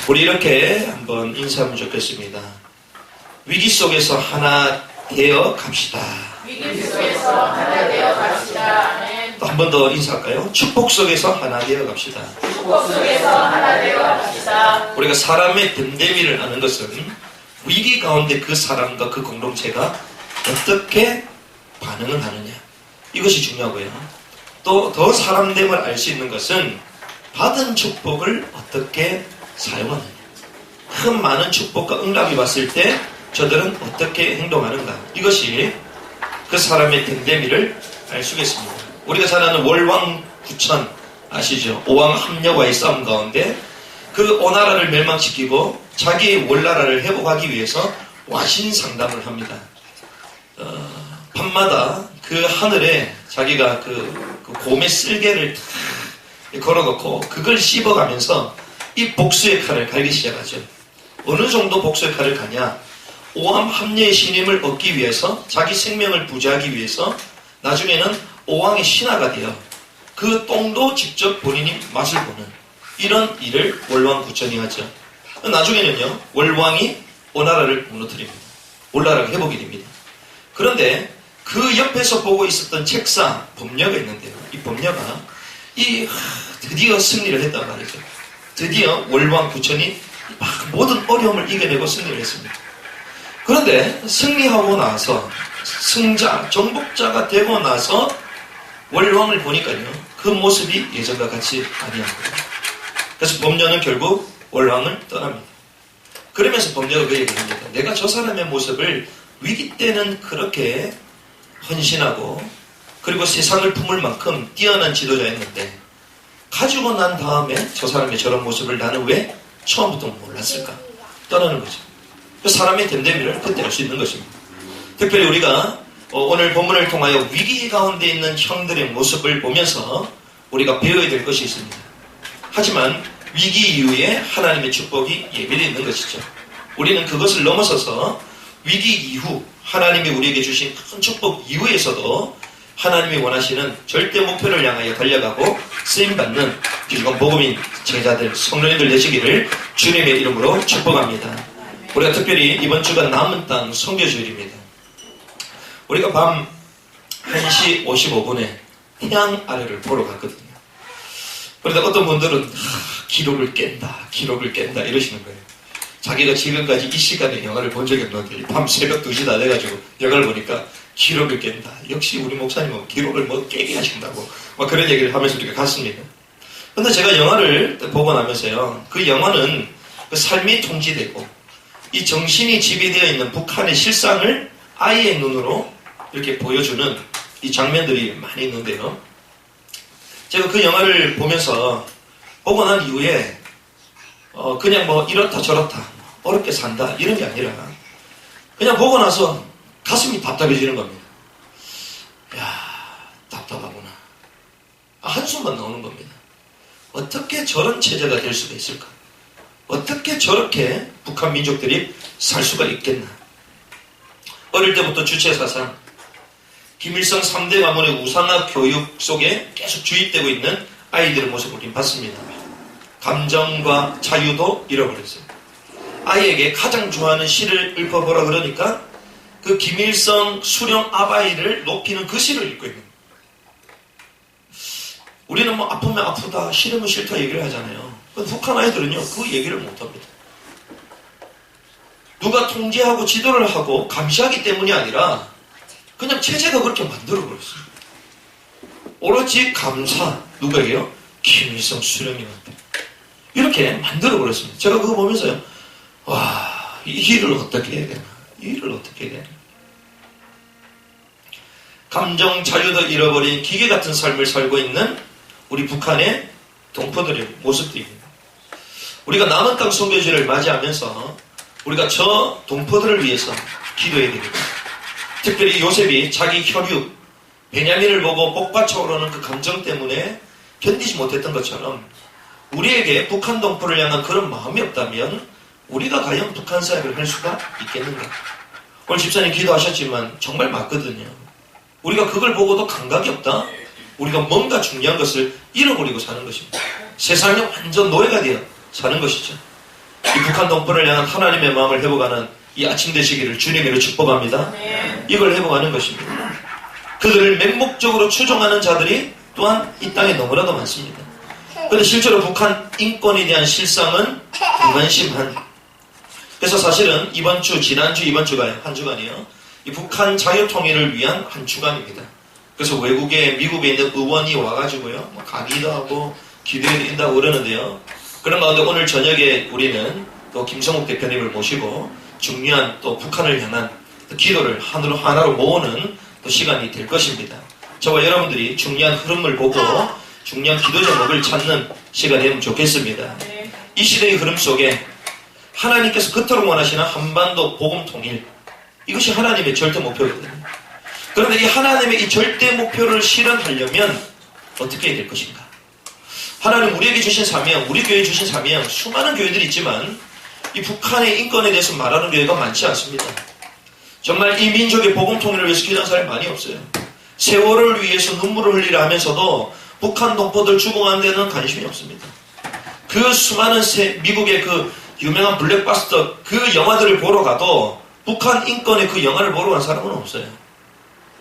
우리 이렇게 한번 인사하면 좋겠습니다. 위기 속에서 하나 되어 갑시다. 위기 속에서 하나 되어 갑시다. 아멘. 또 한 번 더 인사할까요? 축복 속에서 하나 되어 갑시다. 축복 속에서 하나 되어 갑시다. 우리가 사람의 됨됨이를 아는 것은 위기 가운데 그 사람과 그 공동체가 어떻게 반응을 하느냐, 이것이 중요하고요. 또 더 사람됨을 알 수 있는 것은 받은 축복을 어떻게 사용하느냐, 큰 많은 축복과 응답이 왔을 때 저들은 어떻게 행동하는가, 이것이 그 사람의 됨됨이를 알 수 있겠습니다. 우리가 잘 아는 월왕구천 아시죠? 오왕 함녀와의 싸움 가운데 그 오나라를 멸망시키고 자기의 월나라를 회복하기 위해서 와신상담을 합니다. 밤마다 그 하늘에 자기가 그 곰의 쓸개를 걸어놓고 그걸 씹어가면서 이 복수의 칼을 갈기 시작하죠. 어느 정도 복수의 칼을 가냐? 오왕 함녀의 신임을 얻기 위해서, 자기 생명을 부지하기 위해서 나중에는 오왕의 신하가 되어 그 똥도 직접 본인이 맛을 보는 이런 일을 월왕구천이 하죠. 나중에는요, 월왕이 오나라를 무너뜨립니다. 올나라가 회복이 됩니다. 그런데 그 옆에서 보고 있었던 책사 범녀가 있는데요. 이 범녀가 드디어 승리를 했단 말이죠. 드디어 월왕구천이 모든 어려움을 이겨내고 승리를 했습니다. 그런데 승리하고 나서 승자, 정복자가 되고 나서 월왕을 보니까요, 그 모습이 예전과 같이 아니었거든요. 그래서 범녀는 결국 월왕을 떠납니다. 그러면서 범녀가 그 얘기를 합니다. 내가 저 사람의 모습을 위기 때는 그렇게 헌신하고 그리고 세상을 품을 만큼 뛰어난 지도자였는데 가지고 난 다음에 저 사람의 저런 모습을 나는 왜 처음부터 몰랐을까? 떠나는 거죠. 사람의 됨됨이를 그때 알 수 있는 것입니다. 특별히 우리가 오늘 본문을 통하여 위기 가운데 있는 형들의 모습을 보면서 우리가 배워야 될 것이 있습니다. 하지만 위기 이후에 하나님의 축복이 예비되어 있는 것이죠. 우리는 그것을 넘어서서 위기 이후 하나님이 우리에게 주신 큰 축복 이후에서도 하나님이 원하시는 절대 목표를 향하여 달려가고 쓰임받는 귀중한 복음인 제자들, 성도님들 되시기를 주님의 이름으로 축복합니다. 우리가 특별히 이번 주가 남은 땅 선교주일입니다. 우리가 밤 1시 55분에 태양 아래를 보러 갔거든요. 그런데 어떤 분들은 기록을 깬다 이러시는 거예요. 자기가 지금까지 이 시간에 영화를 본 적이 없는데 밤 새벽 2시 다 돼가지고 영화를 보니까 기록을 깬다. 역시 우리 목사님은 기록을 깨게 하신다고 막 그런 얘기를 하면서 우리가 갔습니다. 그런데 제가 영화를 보고 나면서요, 그 영화는 그 삶이 통지되고 이 정신이 지배되어 있는 북한의 실상을 아이의 눈으로 이렇게 보여주는 이 장면들이 많이 있는데요. 제가 그 영화를 보면서 보고 난 이후에 그냥 이렇다 저렇다 어렵게 산다 이런 게 아니라 그냥 보고 나서 가슴이 답답해지는 겁니다. 야, 답답하구나. 한숨만 나오는 겁니다. 어떻게 저런 체제가 될 수가 있을까? 어떻게 저렇게 북한 민족들이 살 수가 있겠나? 어릴 때부터 주체사상, 김일성 3대 가문의 우상화 교육 속에 계속 주입되고 있는 아이들의 모습을 우리는 봤습니다. 감정과 자유도 잃어버렸어요. 아이에게 가장 좋아하는 시를 읊어보라 그러니까 그 김일성 수령 아바이를 높이는 그 시를 읽고 있는 거예요. 우리는 아프면 아프다, 싫으면 싫다 얘기를 하잖아요. 북한 아이들은요, 그 얘기를 못합니다. 누가 통제하고 지도를 하고 감시하기 때문이 아니라 그냥 체제가 그렇게 만들어버렸어요. 오로지 감사, 누가예요? 김일성 수령님한테. 이렇게 만들어버렸습니다. 제가 그거 보면서요, 와, 이 일을 어떻게 해야 되나? 이 일을 어떻게 해야 되나? 감정 자유도 잃어버린 기계 같은 삶을 살고 있는 우리 북한의 동포들의 모습들입니다. 우리가 남은 땅 선교지를 맞이하면서 우리가 저 동포들을 위해서 기도해야 됩니다. 특별히 요셉이 자기 혈육, 베냐민을 보고 복받쳐 오르는 그 감정 때문에 견디지 못했던 것처럼 우리에게 북한 동포를 향한 그런 마음이 없다면 우리가 과연 북한 사역을 할 수가 있겠는가? 오늘 집사님 기도하셨지만 정말 맞거든요. 우리가 그걸 보고도 감각이 없다? 우리가 뭔가 중요한 것을 잃어버리고 사는 것입니다. 세상에 완전 노예가 되어 사는 것이죠. 이 북한 동포를 향한 하나님의 마음을 회복하는 이 아침 되시기를 주님으로 축복합니다. 이걸 회복하는 것입니다. 그들을 맹목적으로 추종하는 자들이 또한 이 땅에 너무나도 많습니다. 그런데 실제로 북한 인권에 대한 실상은 무관심한. 그래서 사실은 이번 주, 지난주, 이번 주가요, 한 주간이요. 이 북한 자유통일을 위한 한 주간입니다. 그래서 외국에, 미국에 있는 의원이 와가지고요, 뭐 강의도 하고 기도회도 인다고 그러는데요. 그런 가운데 오늘 저녁에 우리는 또 김성욱 대표님을 모시고 중요한 또 북한을 향한 기도를 하나로 모으는 또 시간이 될 것입니다. 저와 여러분들이 중요한 흐름을 보고 중요한 기도 제목을 찾는 시간이 되면 좋겠습니다. 이 시대의 흐름 속에 하나님께서 그토록 원하시는 한반도 복음 통일, 이것이 하나님의 절대 목표거든요. 그런데 이 하나님의 이 절대 목표를 실현하려면 어떻게 해야 될 것인가? 하나님 우리에게 주신 사명, 우리 교회에 주신 사명, 수많은 교회들이 있지만 이 북한의 인권에 대해서 말하는 교회가 많지 않습니다. 정말 이 민족의 복음 통일을 위해서 기도하는 사람이 많이 없어요. 세월을 위해서 눈물을 흘리려 하면서도 북한 동포들 죽어가는 데는 관심이 없습니다. 그 수많은 미국의 그 유명한 블랙바스터 그 영화들을 보러 가도 북한 인권의 그 영화를 보러 간 사람은 없어요.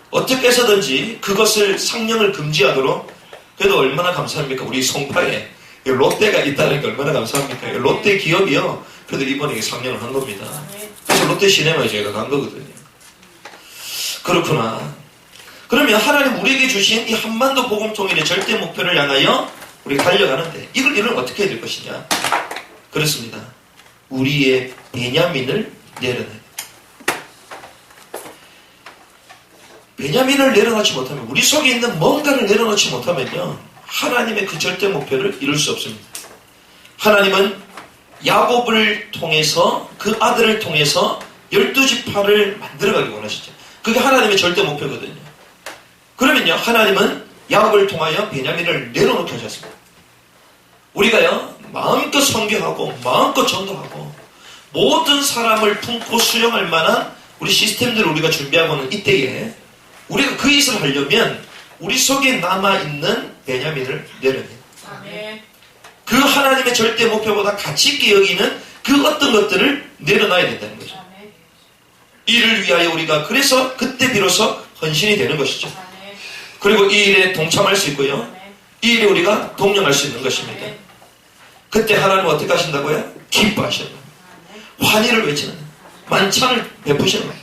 어떻게 해서든지 그것을 상영을 금지하도록, 그래도 얼마나 감사합니까? 우리 송파에 롯데가 있다는 게 얼마나 감사합니까? 롯데 기업이요. 그래도 이번에 상영을 한 겁니다. 그래서 롯데 시네마에 저희가 간 거거든요. 그렇구나. 그러면 하나님 우리에게 주신 이 한반도 복음 통일의 절대 목표를 향하여 우리가 달려가는데 이걸 어떻게 해야 될 것이냐? 그렇습니다. 우리의 베냐민을 내려놔야 돼요. 베냐민을 내려놓지 못하면, 우리 속에 있는 뭔가를 내려놓지 못하면요, 하나님의 그 절대 목표를 이룰 수 없습니다. 하나님은 야곱을 통해서, 그 아들을 통해서 12지파를 만들어가기 원하시죠. 그게 하나님의 절대 목표거든요. 그러면요, 하나님은 야곱을 통하여 베냐민을 내려놓게 하셨습니다. 우리가요, 마음껏 선교하고 마음껏 전도하고 모든 사람을 품고 수용할 만한 우리 시스템들을 우리가 준비하고는 이때에 우리가 그 일을 하려면 우리 속에 남아있는 베냐민을 내려내요. 그 하나님의 절대 목표보다 가치 있게 여기는 그 어떤 것들을 내려놔야 된다는 거죠. 이를 위하여 우리가 그래서 그때 비로소 헌신이 되는 것이죠. 그리고 이 일에 동참할 수 있고요. 이 일에 우리가 동령할 수 있는 것입니다. 그때 하나님은 어떻게 하신다고요? 기뻐하시는 거예요. 환희를 외치는 거예요. 만찬을 베푸시는 거예요.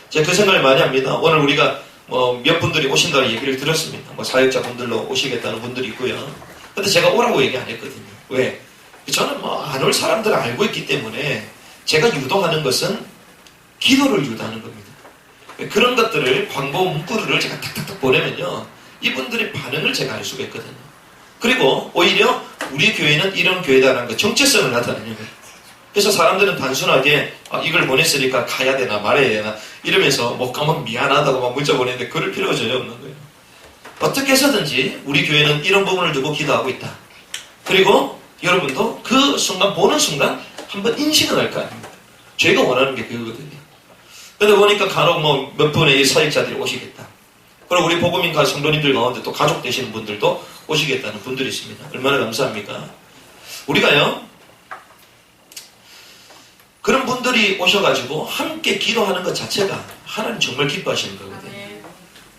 제가 그 생각을 많이 합니다. 오늘 우리가 몇 분들이 오신다는 얘기를 들었습니다. 사역자분들로 오시겠다는 분들이 있고요. 근데 제가 오라고 얘기 안 했거든요. 왜? 저는 안 올 사람들을 알고 있기 때문에 제가 유도하는 것은 기도를 유도하는 겁니다. 그런 것들을 광고 문구를 제가 탁탁탁 보내면요, 이분들의 반응을 제가 알 수가 있거든요. 그리고 오히려 우리 교회는 이런 교회다라는 거, 정체성을 나타내는 거예요. 그래서 사람들은 단순하게 이걸 보냈으니까 가야 되나 말아야 되나 이러면서 못 가면 미안하다고 막 문자 보내는데 그럴 필요가 전혀 없는 거예요. 어떻게 해서든지 우리 교회는 이런 부분을 두고 기도하고 있다. 그리고 여러분도 그 순간, 보는 순간 한번 인식을 할 거 아닙니까? 저희가 원하는 게 그거거든요. 근데 보니까 간혹 몇 분의 이 사역자들이 오시겠다. 그리고 우리 복음인가 성도님들 가운데 또 가족 되시는 분들도 오시겠다는 분들이 있습니다. 얼마나 감사합니까? 우리가요, 그런 분들이 오셔가지고 함께 기도하는 것 자체가 하나님 정말 기뻐하시는 거거든요.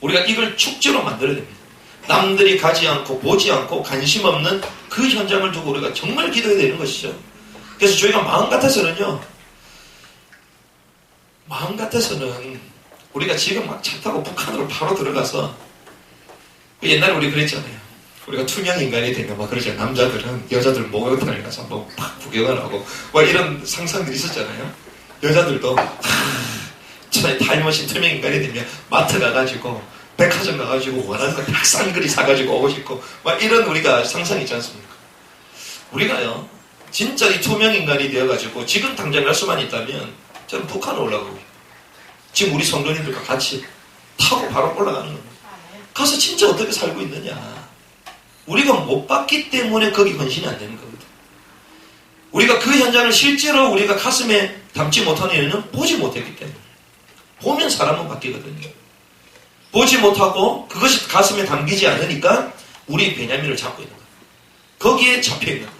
우리가 이걸 축제로 만들어야 됩니다. 남들이 가지 않고 보지 않고 관심 없는 그 현장을 두고 우리가 정말 기도해야 되는 것이죠. 그래서 저희가 마음 같아서는 우리가 지금 막 차 타고 북한으로 바로 들어가서, 옛날에 우리 그랬잖아요. 우리가 투명 인간이 되면 막 그러잖아요. 남자들은 여자들 목욕탕에 가서 한번 팍 구경을 하고 이런 상상들이 있었잖아요. 여자들도 타임머신 투명 인간이 되면 마트 가가지고 백화점 가가지고 원하는 거 다 싼 그리 사가지고 오고 싶고 이런 우리가 상상이 있지 않습니까? 우리가요, 진짜 이 투명 인간이 되어가지고 지금 당장 할 수만 있다면 저는 북한에 올라가고 지금 우리 성도님들과 같이 타고 바로 올라가는 겁니다. 가서 진짜 어떻게 살고 있느냐. 우리가 못 봤기 때문에 거기 헌신이 안 되는 거거든. 우리가 그 현장을 실제로 우리가 가슴에 담지 못하는 이유는 보지 못했기 때문에. 보면 사람은 바뀌거든요. 보지 못하고 그것이 가슴에 담기지 않으니까 우리 베냐민을 잡고 있는 거예요. 거기에 잡혀 있는 거예요.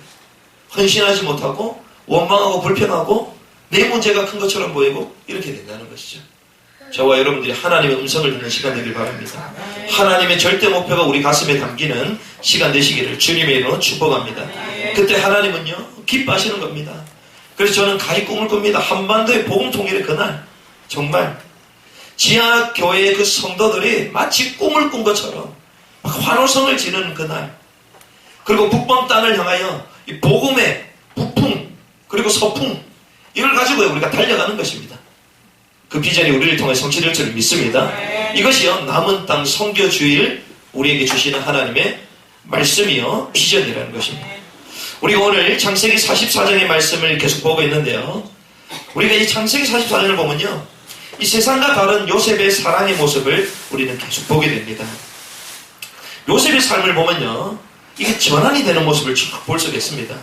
헌신하지 못하고 원망하고 불평하고 내 문제가 큰 것처럼 보이고 이렇게 된다는 것이죠. 저와 여러분들이 하나님의 음성을 듣는 시간 되길 바랍니다. 하나님의 절대 목표가 우리 가슴에 담기는 시간 되시기를 주님의 이름으로 축복합니다. 그때 하나님은요 기뻐하시는 겁니다. 그래서 저는 가히 꿈을 꿉니다. 한반도의 복음 통일의 그날 정말 지하교회의 그 성도들이 마치 꿈을 꾼 것처럼 막 환호성을 지르는 그날, 그리고 북방 땅을 향하여 이 복음의 북풍 그리고 서풍 이걸 가지고 우리가 달려가는 것입니다. 그 비전이 우리를 통해 성취될 줄 믿습니다. 이것이요 남은 땅 선교주의를 우리에게 주시는 하나님의 말씀이요 비전이라는 것입니다. 우리가 오늘 창세기 44장의 말씀을 계속 보고 있는데요, 우리가 이 창세기 44장을 보면요 이 세상과 다른 요셉의 사랑의 모습을 우리는 계속 보게 됩니다. 요셉의 삶을 보면요 이게 전환이 되는 모습을 쭉 볼 수가 있습니다.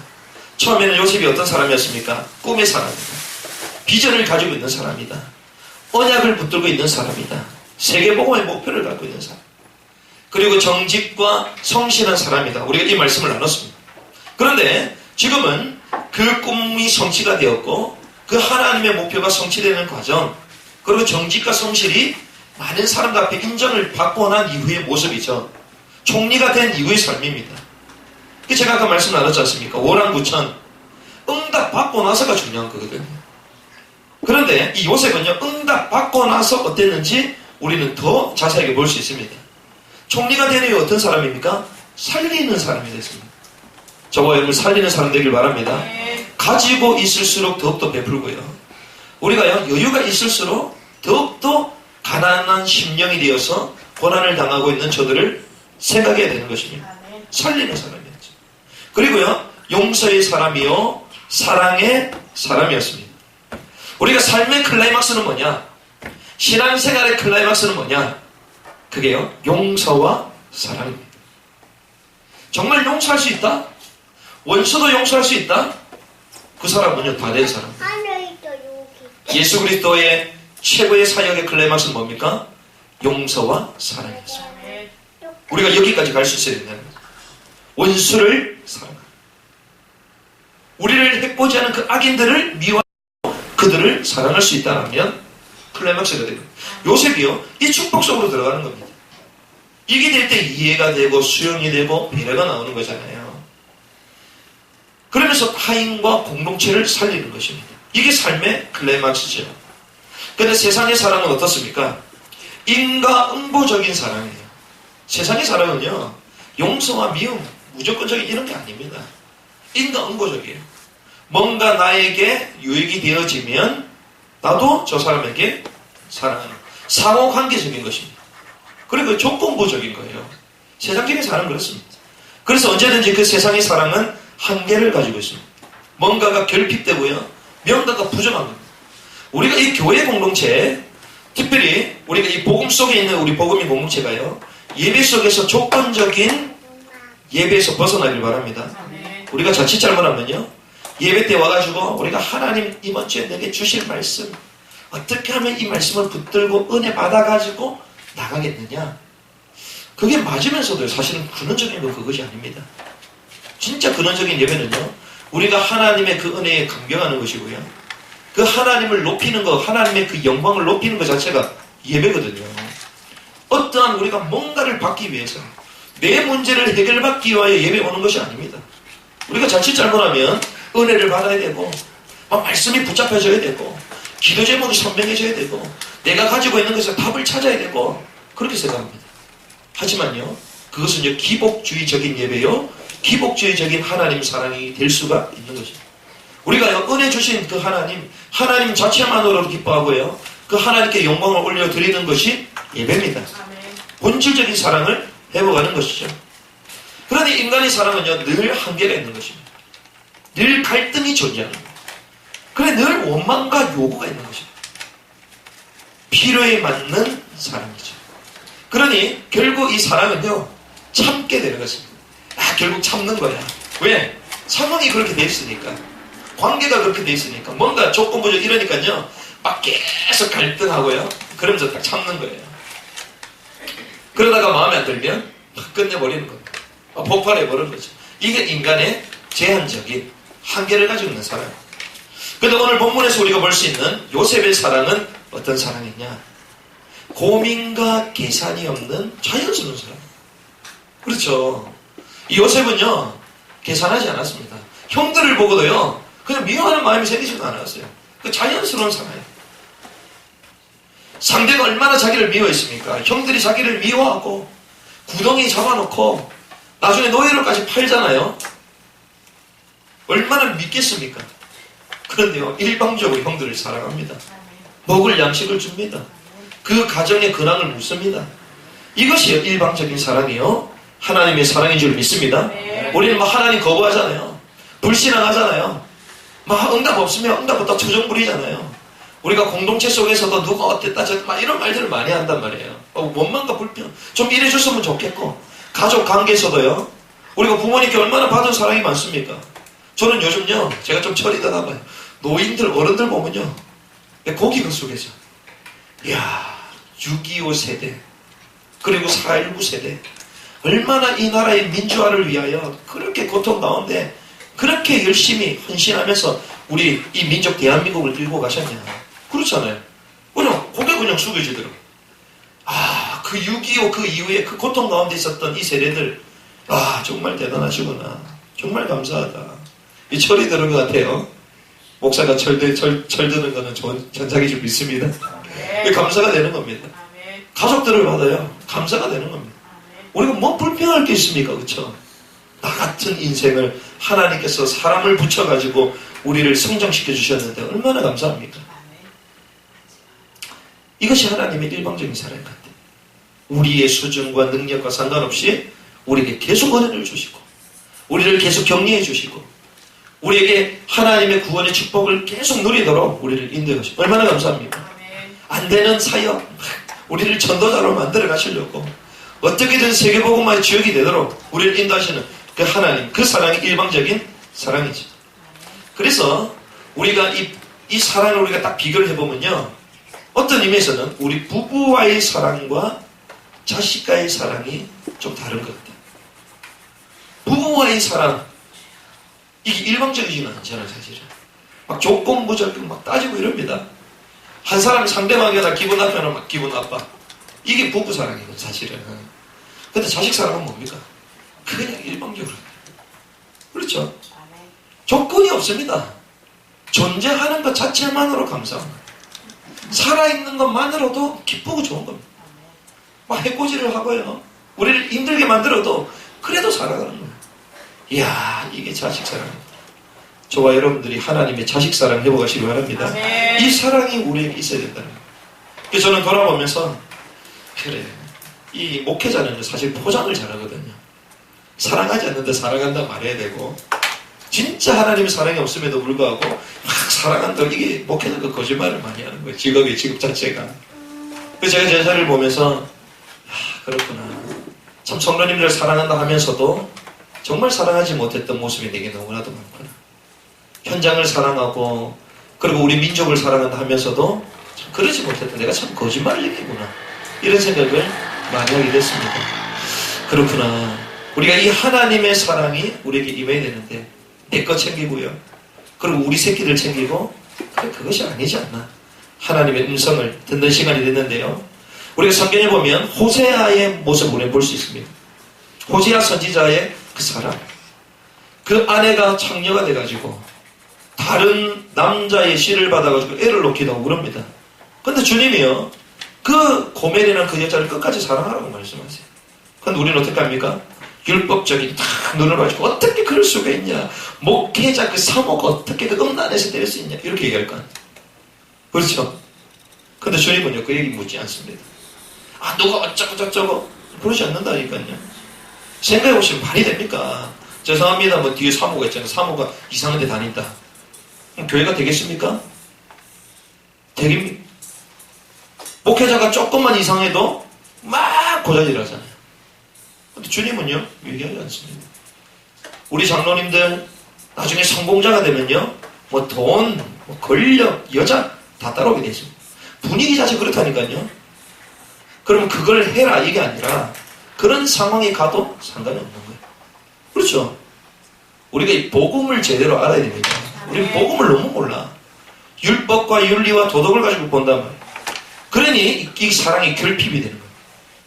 처음에는 요셉이 어떤 사람이었습니까? 꿈의 사람이다. 비전을 가지고 있는 사람이다. 언약을 붙들고 있는 사람이다. 세계복음의 목표를 갖고 있는 사람. 그리고 정직과 성실한 사람이다. 우리가 이 말씀을 나눴습니다. 그런데 지금은 그 꿈이 성취가 되었고 그 하나님의 목표가 성취되는 과정, 그리고 정직과 성실이 많은 사람들 앞에 인정을 받고 난 이후의 모습이죠. 총리가 된 이후의 삶입니다. 제가 아까 말씀 나눴지 않습니까? 오랑구천 응답 받고 나서가 중요한 거거든요. 그런데 이 요셉은요 응답 받고 나서 어땠는지 우리는 더 자세하게 볼 수 있습니다. 총리가 된 이후 어떤 사람입니까? 살리는 사람이 됐습니다. 저와 여러분 살리는 사람 되길 바랍니다. 가지고 있을수록 더욱더 베풀고요, 우리가요 여유가 있을수록 더욱더 가난한 심령이 되어서 고난을 당하고 있는 저들을 생각해야 되는 것입니다. 살리는 사람이었죠. 그리고요 용서의 사람이요 사랑의 사람이었습니다. 우리가 삶의 클라이막스는 뭐냐? 신앙생활의 클라이막스는 뭐냐? 그게요 용서와 사랑입니다. 정말 용서할 수 있다? 원수도 용서할 수 있다? 그 사람은요 다 된 사람. 예수 그리스도의 최고의 사역의 클라이막스는 뭡니까? 용서와 사랑이었습니다. 우리가 여기까지 갈 수 있어야 된다는 거죠. 원수를 사랑하고 우리를 해보지 않은 그 악인들을 미워하고 그들을 사랑할 수 있다면 클라이막스가 됩니다. 요셉이요 이 축복 속으로 들어가는 겁니다. 이게 될 때 이해가 되고 수용이 되고 배려가 나오는 거잖아요. 그러면서 타인과 공동체를 살리는 것입니다. 이게 삶의 클라이막스죠. 그런데 세상의 사랑은 어떻습니까? 인과응보적인 사랑이에요. 세상의 사랑은요 용서와 미움 무조건적인 이런 게 아닙니다. 인과응보적이에요. 뭔가 나에게 유익이 되어지면 나도 저 사람에게 사랑하는 상호관계적인 것입니다. 그리고 조건부적인 거예요. 세상적인 사랑은 그렇습니다. 그래서 언제든지 그 세상의 사랑은 한계를 가지고 있습니다. 뭔가가 결핍되고요 뭔가가 부족한 겁니다. 우리가 이 교회 공동체, 특별히 우리가 이 복음 속에 있는 우리 복음의 공동체가요 예배 속에서 조건적인 예배에서 벗어나길 바랍니다. 우리가 자칫 잘못하면요 예배 때 와가지고 우리가 하나님 이번 주에 내게 주실 말씀 어떻게 하면 이 말씀을 붙들고 은혜 받아가지고 나가겠느냐, 그게 맞으면서도 사실은 근원적인 건 그것이 아닙니다. 진짜 근원적인 예배는요 우리가 하나님의 그 은혜에 감격하는 것이고요 그 하나님을 높이는 것, 하나님의 그 영광을 높이는 것 자체가 예배거든요. 어떠한 우리가 뭔가를 받기 위해서 내 문제를 해결받기 위하여 예배 오는 것이 아닙니다. 우리가 자칫 잘못하면 은혜를 받아야 되고 막 말씀이 붙잡혀져야 되고 기도 제목이 선명해져야 되고 내가 가지고 있는 것에 답을 찾아야 되고 그렇게 생각합니다. 하지만요 그것은 기복주의적인 예배요 기복주의적인 하나님 사랑이 될 수가 있는 것입니다. 우리가 은혜 주신 그 하나님 자체만으로 기뻐하고요 그 하나님께 영광을 올려드리는 것이 예배입니다. 본질적인 사랑을 회복하는 것이죠. 그런데 인간의 사랑은요 늘 한계가 있는 것입니다. 늘 갈등이 존재하는 겁니다. 그래 늘 원망과 요구가 있는 것입니다. 필요에 맞는 사랑이죠. 그러니 결국 이 사랑은요 참게 되는 것입니다. 결국 참는 거야. 왜? 상황이 그렇게 돼 있으니까, 관계가 그렇게 돼 있으니까, 뭔가 조건부적 이러니까요 막 계속 갈등하고요 그러면서 딱 참는 거예요. 그러다가 마음에 안 들면 막 끝내버리는 겁니다. 폭발해버리는 거죠. 이게 인간의 제한적인 한계를 가지고 있는 사람. 근데 오늘 본문에서 우리가 볼 수 있는 요셉의 사랑은 어떤 사랑이냐? 고민과 계산이 없는 자연스러운 사랑. 그렇죠. 이 요셉은요, 계산하지 않았습니다. 형들을 보고도요, 그냥 미워하는 마음이 생기지도 않았어요. 그 자연스러운 사랑이에요. 상대가 얼마나 자기를 미워했습니까? 형들이 자기를 미워하고 구덩이 잡아놓고 나중에 노예로까지 팔잖아요. 얼마나 믿겠습니까? 그런데요, 일방적으로 형들을 사랑합니다. 먹을 양식을 줍니다. 그 가정의 근황을 묻습니다. 이것이 일방적인 사랑이요, 하나님의 사랑인 줄 믿습니다. 우리는 막 하나님 거부하잖아요. 불신앙하잖아요. 막 응답 없으면 응답 없다 투정 부리잖아요. 우리가 공동체 속에서도 누가 어땠다 저랬다 막 이런 말들을 많이 한단 말이에요. 원망과 불평 좀 이래줬으면 좋겠고, 가족 관계에서도요, 우리가 부모님께 얼마나 받은 사랑이 많습니까? 저는 요즘요, 제가 좀 철이 드나 봐요. 노인들 어른들 보면요, 고기가 숙여져. 이야, 6.25 세대 그리고 4.19 세대 얼마나 이 나라의 민주화를 위하여 그렇게 고통 가운데 그렇게 열심히 헌신하면서 우리 이 민족 대한민국을 끌고 가셨냐. 그렇잖아요. 그냥 고개 그냥 숙여지더라고요. 아, 그 6.25 그 이후에 그 고통 가운데 있었던 이 세대들, 아, 정말 대단하시구나. 정말 감사하다. 이 철이 드는 것 같아요. 목사가 철 드는 거는 좋은 전작이 좀 있습니다. 감사가 되는 겁니다. 가족들을 받아요. 감사가 되는 겁니다. 우리가 뭐 불평할 게 있습니까? 그렇죠? 나 같은 인생을 하나님께서 사람을 붙여가지고 우리를 성장시켜 주셨는데 얼마나 감사합니까? 이것이 하나님의 일방적인 사랑 같아요. 우리의 수준과 능력과 상관없이 우리에게 계속 은혜를 주시고 우리를 계속 격려해 주시고 우리에게 하나님의 구원의 축복을 계속 누리도록 우리를 인도해 가시고 얼마나 감사합니까? 안 되는 사역, 우리를 전도자로 만들어 가시려고 어떻게든 세계복음화의 지역이 되도록 우리를 인도하시는 그 하나님, 그 사랑이 일방적인 사랑이죠. 그래서 우리가 이 사랑을 우리가 딱 비교를 해보면요, 어떤 의미에서는 우리 부부와의 사랑과 자식과의 사랑이 좀 다른 것 같아요. 부부와의 사랑, 이게 일방적이지는 않잖아요, 사실은. 막 조건부절금 막 따지고 이럽니다. 한 사람이 상대방에게 다 기분 나쁘면 막 기분 나빠. 이게 부부 사랑이거든, 사실은. 근데 자식 사랑은 뭡니까? 그냥 일방적으로. 그렇죠? 조건이 없습니다. 존재하는 것 자체만으로 감사합니다. 살아있는 것만으로도 기쁘고 좋은 겁니다. 막 해코지를 하고요, 우리를 힘들게 만들어도 그래도 살아가는 거예요. 이야, 이게 자식 사랑입니다. 저와 여러분들이 하나님의 자식 사랑 해보시기 바랍니다. 이 사랑이 우리에게 있어야 된다는 거예요. 그래서 저는 돌아보면서 그래, 이 목회자는 사실 포장을 잘하거든요. 사랑하지 않는데 사랑한다 말해야 되고, 진짜 하나님의 사랑이 없음에도 불구하고 막 사랑한다, 이게 목회자가 거짓말을 많이 하는 거예요. 직업 자체가. 그래서 제가 제 자리를 보면서 그렇구나, 참 성도님들을 사랑한다 하면서도 정말 사랑하지 못했던 모습이 내게 너무나도 많구나. 현장을 사랑하고 그리고 우리 민족을 사랑한다 하면서도 참 그러지 못했던 내가 참 거짓말을 얘기구나, 이런 생각을 많이 하게 됐습니다. 그렇구나, 우리가 이 하나님의 사랑이 우리에게 임해야 되는데 내 거 챙기고요, 그리고 우리 새끼들 챙기고, 그래, 그것이 아니지 않나. 하나님의 음성을 듣는 시간이 됐는데요, 우리가 성경에 보면 호세아의 모습을 우리는 볼 수 있습니다. 호세아 선지자의 그 사랑, 그 아내가 창녀가 돼가지고 다른 남자의 씨를 받아가지고 애를 놓기도 하고 그럽니다. 근데 주님이요, 그 고멜이라는 그 여자를 끝까지 사랑하라고 말씀하세요. 근데 우리는 어떻게 합니까? 율법적인 탁 눈을 가지고 어떻게 그럴 수가 있냐, 목회자 그 사모가 어떻게 그 음란에서 때릴 수 있냐, 이렇게 얘기할 거 아니에요. 그렇죠? 근데 주님은요, 그 얘기 묻지 않습니다. 아, 누가 어쩌고 저쩌고 그러지 않는다니까요. 생각해보시면 말이 됩니까? 죄송합니다, 뭐 뒤에 사모가 있잖아요. 사모가 이상한 데 다닌다, 그럼 교회가 되겠습니까? 되겠습니까? 목회자가 조금만 이상해도 막 고자질 하잖아요. 근데 주님은요, 얘기하지 않습니다. 우리 장로님들 나중에 성공자가 되면요, 뭐 돈, 뭐 권력, 여자 다 따라오게 되십니다. 분위기 자체 그렇다니까요. 그러면 그걸 해라 이게 아니라 그런 상황에 가도 상관이 없는 거예요. 그렇죠? 우리가 이 복음을 제대로 알아야 됩니다. 우리 복음을 너무 몰라. 율법과 윤리와 도덕을 가지고 본단 말이에요. 그러니 이 사랑이 결핍이 되는 거예요.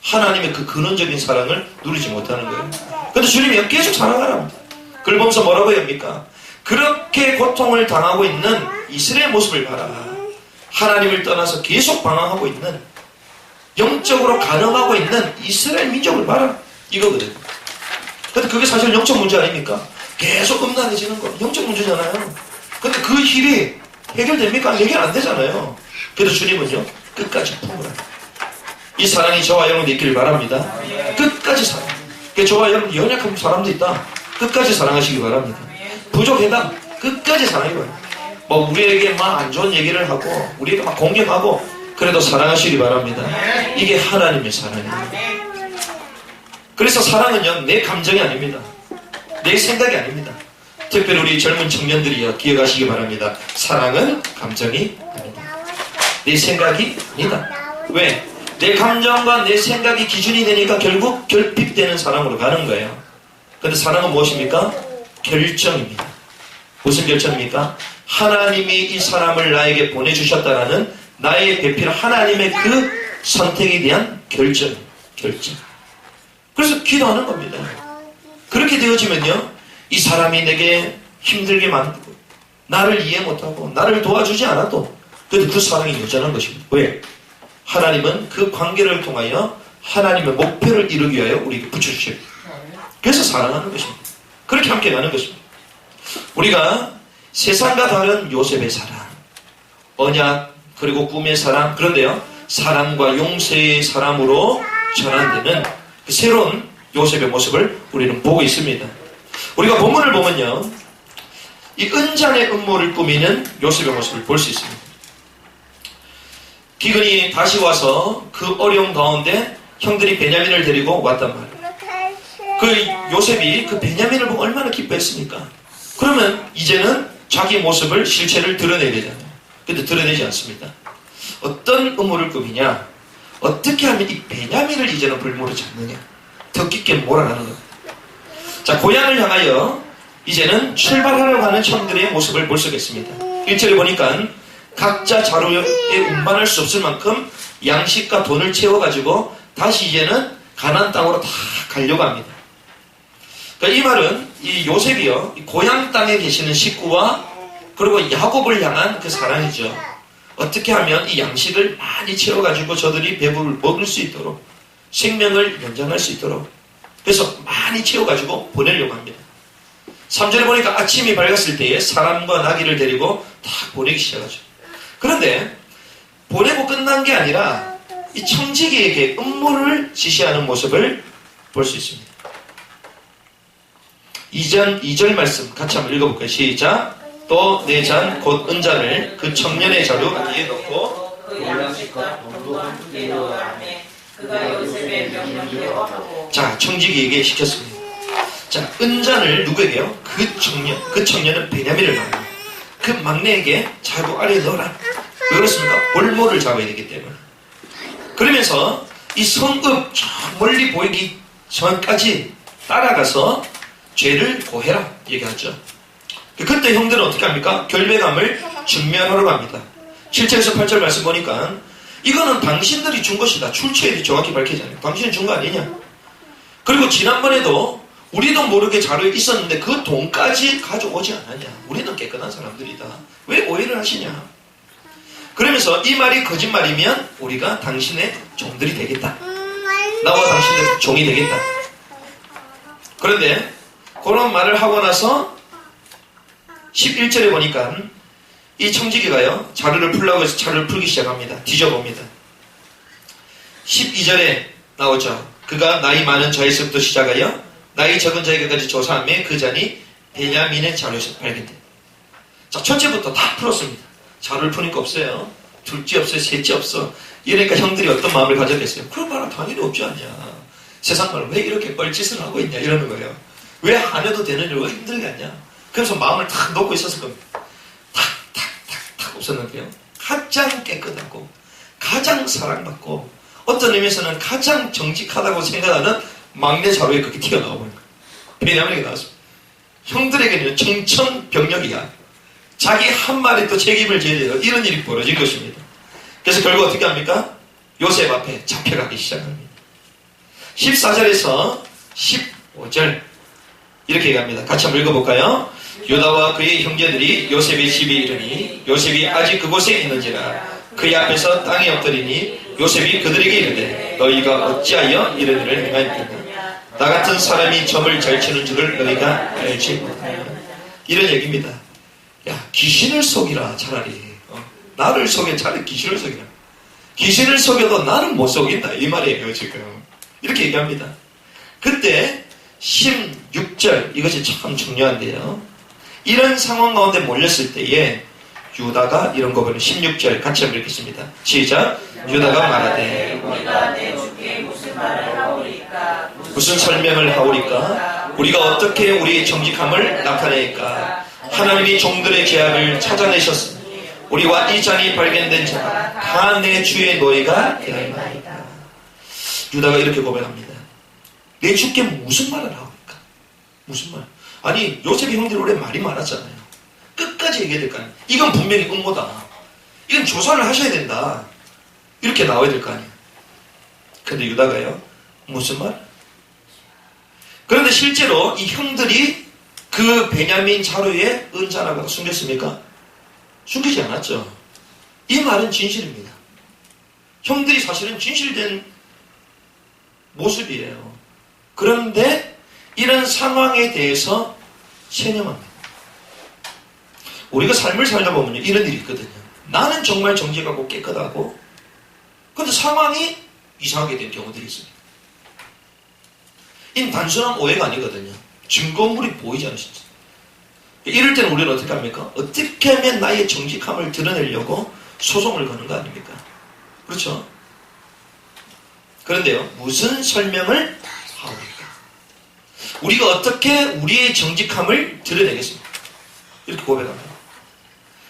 하나님의 그 근원적인 사랑을 누리지 못하는 거예요. 근데 주님이 계속 사랑하랍니다. 그걸 보면서 뭐라고 합니까? 그렇게 고통을 당하고 있는 이스라엘 모습을 봐라. 하나님을 떠나서 계속 방황하고 있는, 영적으로 가늠하고 있는 이스라엘 민족을 봐라. 이거거든요. 근데 그게 사실 영적 문제 아닙니까? 계속 음란해지는 거 영적 문제잖아요. 근데 그 일이 해결됩니까? 해결 안 되잖아요. 그래서 주님은요, 끝까지 품으라. 이 사랑이 저와 여러분도 있기를 바랍니다. 끝까지 사랑. 저와 여러분 연약한 사람도 있다. 끝까지 사랑하시기 바랍니다. 부족하다. 끝까지 사랑하기 바랍니다. 뭐 우리에게 막 안 좋은 얘기를 하고 우리에게 막 공격하고 그래도 사랑하시기 바랍니다. 이게 하나님의 사랑입니다. 그래서 사랑은요, 내 감정이 아닙니다. 내 생각이 아닙니다. 특별히 우리 젊은 청년들이요, 기억하시기 바랍니다. 사랑은 감정이 아니다. 내 생각이 아니다. 왜? 내 감정과 내 생각이 기준이 되니까 결국 결핍되는 사랑으로 가는 거예요. 근데 사랑은 무엇입니까? 결정입니다. 무슨 결정입니까? 하나님이 이 사람을 나에게 보내주셨다라는 나의 배필 하나님의 그 선택에 대한 결정. 그래서 기도하는 겁니다. 그렇게 되어지면요, 이 사람이 내게 힘들게 만들고 나를 이해 못하고 나를 도와주지 않아도 그래도 그 사랑이 여전한 것입니다. 왜? 하나님은 그 관계를 통하여 하나님의 목표를 이루기 위하여 우리에게 붙여주셔요. 그래서 사랑하는 것입니다. 그렇게 함께 가는 것입니다. 우리가 세상과 다른 요셉의 사랑, 언약, 그리고 꿈의 사랑, 그런데요, 사랑과 용서의 사람으로 전환되는 그 새로운 요셉의 모습을 우리는 보고 있습니다. 우리가 본문을 보면요, 이 은잔의 음모를 꾸미는 요셉의 모습을 볼 수 있습니다. 기근이 다시 와서 그 어려움 가운데 형들이 베냐민을 데리고 왔단 말이에요. 그 요셉이 그 베냐민을 보고 얼마나 기뻐했습니까? 그러면 이제는 자기 모습을, 실체를 드러내야 되잖아요. 근데 드러내지 않습니다. 어떤 음모를 꾸미냐? 어떻게 하면 이 베냐민을 이제는 불모로 잡느냐? 더 깊게 몰아가는 겁니다. 자, 고향을 향하여 이제는 출발하려고 하는 형들의 모습을 볼 수 있겠습니다. 1절에 보니까 각자 자루에 운반할 수 없을 만큼 양식과 돈을 채워가지고 다시 이제는 가나안 땅으로 다 가려고 합니다. 그러니까 이 말은 이 요셉이요, 이 고향 땅에 계시는 식구와 그리고 야곱을 향한 그 사랑이죠. 어떻게 하면 이 양식을 많이 채워가지고 저들이 배부를 먹을 수 있도록, 생명을 연장할 수 있도록, 그래서 많이 채워가지고 보내려고 합니다. 3절에 보니까 아침이 밝았을 때에 사람과 나귀를 데리고 다 보내기 시작하죠. 그런데 보내고 끝난 게 아니라 이 청지기에게 음모를 지시하는 모습을 볼 수 있습니다. 2절 말씀 같이 한번 읽어볼까요? 시작. 또 내 잔 곧 은잔을 그 청년의 자루 위에 넣고 그 양식과 돈도 함께 넣으라매 그가 요셉의 명령대로 하고. 자, 청지기에게 시켰습니다. 자, 은잔을 누구에게요? 그 청년은 베냐민을 말합니다. 그 막내에게 자루 아래에 넣어라. 왜 그렇습니까? 볼모를 잡아야 되기 때문에. 그러면서 이 성읍 저 멀리 보이기 전까지 따라가서 죄를 고해라 얘기하죠. 그때 형들은 어떻게 합니까? 결백함을 증명하러 갑니다. 7절에서 8절 말씀 보니까 이거는 당신들이 준 것이다. 출처에 정확히 밝히잖아요. 당신이 준 거 아니냐? 그리고 지난번에도 우리도 모르게 자료에 있었는데 그 돈까지 가져오지 않았냐? 우리는 깨끗한 사람들이다. 왜 오해를 하시냐? 그러면서 이 말이 거짓말이면 우리가 당신의 종들이 되겠다. 나와 당신의 종이 되겠다. 그런데 그런 말을 하고 나서 11절에 보니까 이 청지기가요, 자루를 풀라고 해서 자루를 풀기 시작합니다. 뒤져봅니다. 12절에 나오죠. 그가 나이 많은 자에서부터 시작하여 나이 적은 자에게까지 조사하며 그 잔이 베냐민의 자루에서 발견돼. 자, 첫째부터 다 풀었습니다. 자루를 푸니까 없어요. 둘째 없어요. 셋째 없어. 이러니까 형들이 어떤 마음을 가졌겠어요? 그런 말은 당연히 없지 않냐. 세상 말은 왜 이렇게 뻘짓을 하고 있냐 이러는 거예요. 왜 안 해도 되는 일 왜 힘들게 하냐. 그래서 마음을 탁 놓고 있었을 겁니다. 탁 없었는데요. 가장 깨끗하고 가장 사랑받고 어떤 의미에서는 가장 정직하다고 생각하는 막내 자루에 그렇게 튀어나와 버린 거예요. 베냐민에게 나왔습니다. 형들에게는 청천벽력이야. 자기 한 말에 또 책임을 져야 되는 이런 일이 벌어질 것입니다. 그래서 결국 어떻게 합니까? 요셉 앞에 잡혀가기 시작합니다. 14절에서 15절 이렇게 얘기합니다. 같이 한번 읽어볼까요? 유다와 그의 형제들이 요셉의 집에 이르니 요셉이 아직 그곳에 있는지라 그의 앞에서 땅에 엎드리니 요셉이 그들에게 이르되 너희가 어찌하여 이런 일을 행하였느냐 나 같은 사람이 점을 잘 치는 줄을 너희가 알지 못하느냐. 이런 얘기입니다. 야, 귀신을 속이라 차라리. 나를 속여 차라리 귀신을 속이라. 귀신을 속여도 나는 못 속인다 이 말이에요 지금. 이렇게 얘기합니다. 그때 16절 이것이 참 중요한데요. 이런 상황 가운데 몰렸을 때에 유다가 이런 거 보면 16절 같이 한번 읽겠습니다. 시작. 유다가 말하되 우리가 내 주께 무슨 말을 하오리까 무슨 설명을 하오리까 우리가 어떻게 우리의 정직함을 나타내니까 하나님이 종들의 죄악을 찾아내셨으니 우리와 이 잔이 발견된 자가 다 내 주의 노예가 되나이다. 유다가 이렇게 고백합니다. 내 주께 무슨 말을 하오리까? 무슨 말? 아니 요셉의 형들이 원래 말이 많았잖아요. 끝까지 얘기해야 될 거 아니에요. 이건 분명히 음모다. 이건 조사를 하셔야 된다. 이렇게 나와야 될 거 아니에요. 근데 유다가요. 무슨 말? 그런데 실제로 이 형들이 그 베냐민 자루에 은자라고 숨겼습니까? 숨기지 않았죠. 이 말은 진실입니다. 형들이 사실은 진실된 모습이에요. 그런데 이런 상황에 대해서 체념합니다. 우리가 삶을 살다 보면 이런 일이 있거든요. 나는 정말 정직하고 깨끗하고 그런데 상황이 이상하게 된 경우들이 있습니다. 이 단순한 오해가 아니거든요. 증거물이 보이지 않으시죠. 이럴 때는 우리는 어떻게 합니까? 어떻게 하면 나의 정직함을 드러내려고 소송을 거는 거 아닙니까? 그렇죠? 그런데요. 무슨 설명을 하오리까? 우리가 어떻게 우리의 정직함을 드러내겠습니까? 이렇게 고백합니다.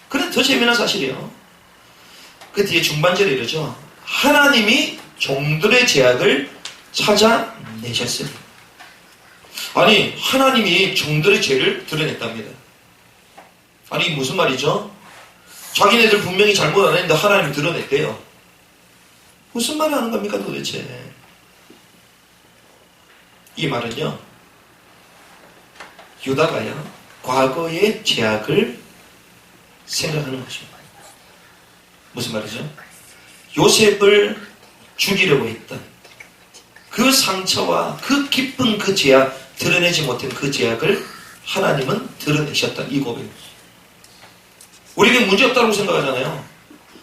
그런데 더 재미난 사실이에요. 그 뒤에 중반절에 이러죠. 하나님이 종들의 죄악을 찾아내셨으니. 아니 하나님이 종들의 죄를 드러냈답니다. 아니 무슨 말이죠? 자기네들 분명히 잘못 안 했는데 하나님이 드러냈대요. 무슨 말을 하는 겁니까 도대체? 이 말은요. 유다가요. 과거의 죄악을 생각하는 것입니다. 무슨 말이죠? 요셉을 죽이려고 했던 그 상처와 그 깊은 그 죄악, 드러내지 못한 그 죄악을 하나님은 드러내셨다. 이 고백입니다. 우리에게 문제 없다고 생각하잖아요.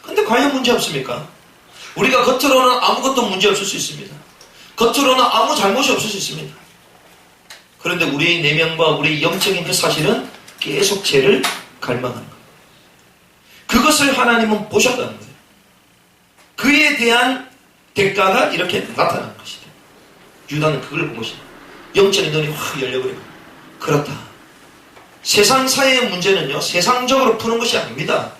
근데 과연 문제 없습니까? 우리가 겉으로는 아무것도 문제 없을 수 있습니다. 겉으로는 아무 잘못이 없을 수 있습니다. 그런데 우리의 내면과 우리의 영적인 그 사실은 계속 죄를 갈망하는 거예요. 그것을 하나님은 보셨다는 거예요. 그에 대한 대가가 이렇게 나타나는 것이다. 유다는 그걸 본 것이다. 영적인 눈이 확 열려버리고 그렇다. 세상 사회의 문제는요. 세상적으로 푸는 것이 아닙니다.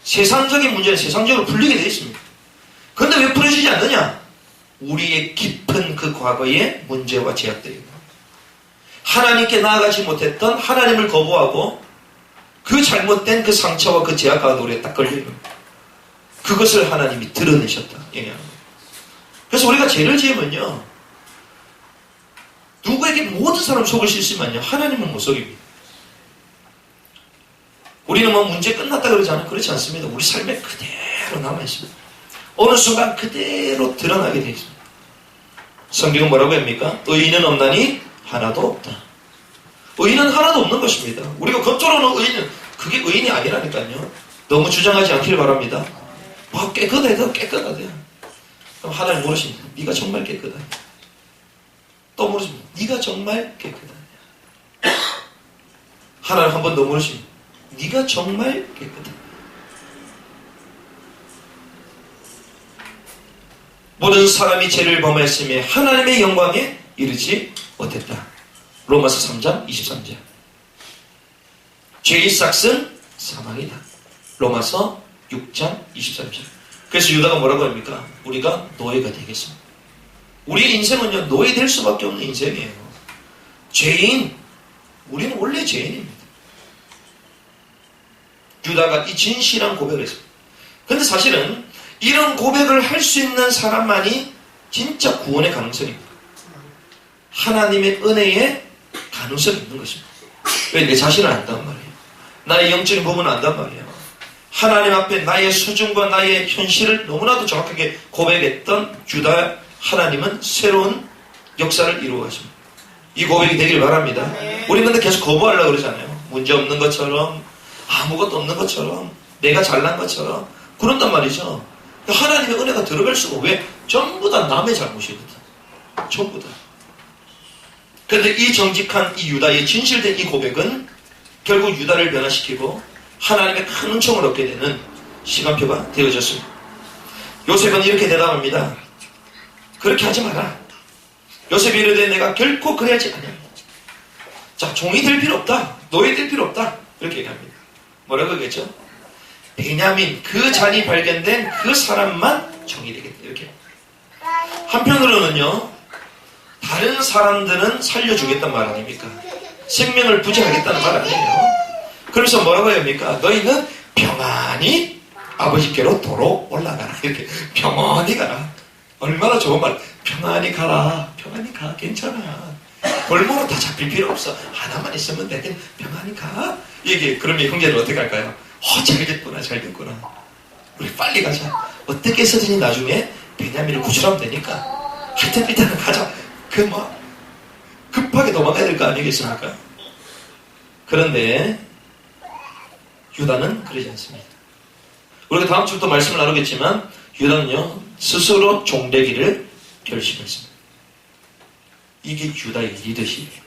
세상적인 문제는 세상적으로 풀리게 되어 있습니다. 그런데 왜 풀어지지 않느냐? 우리의 깊은 그 과거의 문제와 죄악들이고 하나님께 나아가지 못했던 하나님을 거부하고 그 잘못된 그 상처와 그 죄악 가운데 우리가 딱 걸리는 겁니다. 그것을 하나님이 드러내셨다. 그래서 우리가 죄를 지으면요. 누구에게 모든 사람 속을 수 있으면요. 하나님은 못 속입니다. 우리는 뭐 문제 끝났다 그러지 않아요? 그렇지 않습니다. 우리 삶에 그대로 남아있습니다. 어느 순간 그대로 드러나게 되어 있습니다. 성경은 뭐라고 합니까? 의인은 없나니 하나도 없다. 의인은 하나도 없는 것입니다. 우리가 겉으로는 의인은 그게 의인이 아니라니까요. 너무 주장하지 않길 바랍니다. 와 깨끗해도 깨끗하대요. 그럼 하나님 물으십니다. 네가 정말 깨끗하냐? 또 물으십니다. 네가 정말 깨끗하냐? 하나님 한 번 더 물으십니다. 네가 정말 깨끗하냐? 모든 사람이 죄를 범했음에 하나님의 영광에 이르지 못했다. 로마서 3장 23절. 죄의 싹은 사망이다. 로마서 6장 23절. 그래서 유다가 뭐라고 합니까? 우리가 노예가 되겠습니다. 우리의 인생은요, 노예될 수밖에 없는 인생이에요. 죄인, 우리는 원래 죄인입니다. 유다가 이 진실한 고백을 했습니다. 근데 사실은 이런 고백을 할 수 있는 사람만이 진짜 구원의 가능성이 있다. 하나님의 은혜에 가능성이 있는 것입니다. 왜? 내 자신을 안단 말이에요. 나의 영적인 부분을 안단 말이에요. 하나님 앞에 나의 수준과 나의 현실을 너무나도 정확하게 고백했던 유다 하나님은 새로운 역사를 이루어 가십니다. 이 고백이 되길 바랍니다. 우리 근데 계속 거부하려고 그러잖아요. 문제 없는 것처럼, 아무것도 없는 것처럼, 내가 잘난 것처럼 그런단 말이죠. 하나님의 은혜가 들어갈 수가. 왜? 전부 다 남의 잘못이거든. 전부 다. 그런데 이 정직한 이 유다의 진실된 이 고백은 결국 유다를 변화시키고 하나님의 큰 은총을 얻게 되는 시간표가 되어졌습니다. 요셉은 이렇게 대답합니다. 그렇게 하지 마라. 요셉이 이르되 내가 결코 그래야지 않냐. 자, 종이 될 필요 없다. 노예 될 필요 없다. 이렇게 얘기합니다. 뭐라고 하겠죠? 베냐민, 그 잔이 발견된 그 사람만 종이 되겠다. 이렇게. 한편으로는요, 다른 사람들은 살려주겠다는 말 아닙니까? 생명을 부지하겠다는 말 아니에요. 그래서 뭐라고 해야 합니까? 너희는 평안히 아버지께로 도로 올라가라. 이렇게. 평안히 가라. 얼마나 좋은 말. 평안히 가라. 평안히 가. 괜찮아. 골목으로 다 잡힐 필요 없어. 하나만 있으면 돼. 그냥 평안히 가. 이게 그러면 형제는 어떻게 할까요? 잘 됐구나. 잘 됐구나. 우리 빨리 가자. 어떻게 해서든지 나중에 베냐민을 구출하면 되니까. 하여튼 일단은 가자. 급하게 도망가야 될 거 아니겠습니까? 그런데 유다는 그러지 않습니다. 우리가 다음 주부터 말씀을 나누겠지만 유다는요, 스스로 종되기를 결심했습니다. 이게 유다의 리더십이에요.